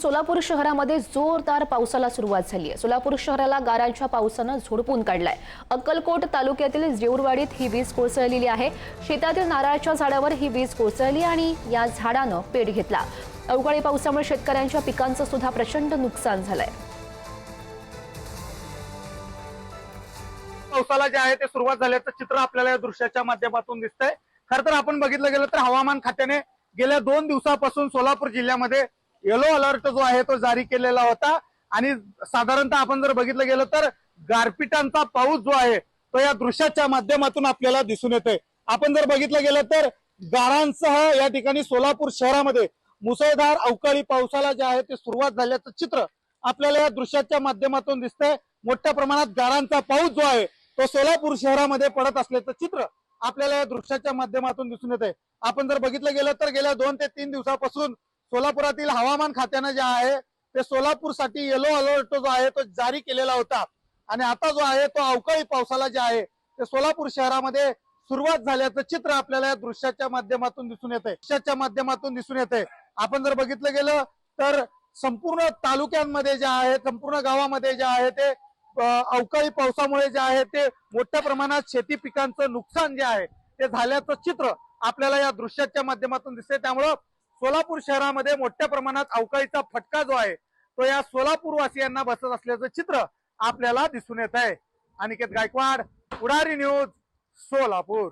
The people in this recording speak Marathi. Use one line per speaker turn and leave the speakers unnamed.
सोलापूर शहरामध्ये जोरदार पावसाला सुरुवात झाली आहे। सोलापूर शहराला गारांच्या पावसानं झोडपून काढलाय। अक्कलकोट तालुक्यातील जेऊरवाडीत ही वीज कोसळलेली आहे। शेतातील नारळाच्या झाडावर ही वीज कोसळली आणि या झाडानं पेट घेतला। अवकाळी पावसामुळे शेतकऱ्यांच्या पिकांचं सुद्धा प्रचंड नुकसान झालंय।
पावसाला जे आहे ते सुरुवात झाल्याचं चित्र आपल्याला या दृश्याच्या माध्यमातून दिसतंय। खरं तर आपण बघितलं गेलं तर हवामान खात्याने गेल्या 2 दिवसापासून सोलापूर जिल्ह्यामध्ये येलो अलर्ट जो आहे तो जारी केलेला होता आणि साधारणतः आपण जर बघितलं गेलं तर गारपिटांचा पाऊस जो आहे तो या दृश्याच्या माध्यमातून आपल्याला दिसून येतोय। आपण जर बघितलं गेलं तर गारांसह या ठिकाणी सोलापूर शहरामध्ये मुसळधार अवकाळी पावसाला जे आहे ते सुरुवात झाल्याचं चित्र आपल्याला या दृश्याच्या माध्यमातून दिसतंय। मोठ्या प्रमाणात गारांचा पाऊस जो आहे तो सोलापूर शहरामध्ये पडत असल्याचं चित्र आपल्याला या दृश्याच्या माध्यमातून दिसून येतंय। आपण जर बघितलं गेलं तर गेल्या 2 ते 3 दिवसापासून सोलापुरातील हवामान खात्यानं जे आहे ते सोलापूरसाठी येलो अलर्ट जो आहे तो जारी केलेला होता आणि आता जो आहे तो अवकाळी पावसाला जे आहे ते सोलापूर शहरामध्ये सुरुवात झाल्याचं चित्र आपल्याला या दृश्याच्या माध्यमातून दिसून येतंय। आपण जर बघितलं गेलं तर संपूर्ण तालुक्यांमध्ये जे आहे संपूर्ण गावामध्ये जे आहे ते अवकाळी पावसामुळे जे आहे ते मोठ्या प्रमाणात शेती पिकांचं नुकसान जे आहे ते झाल्याचं चित्र आपल्याला या दृश्याच्या माध्यमातून दिसते। त्यामुळं सोलापूर शहरामध्ये मोठ्या प्रमाणात अवकाळीचा फटका जो आहे तो या सोलापूर वासियांना बसत असल्याचं चित्र आपल्याला दिसून येत आहे। अनिकेत गायकवाड, पुढारी न्यूज, सोलापूर।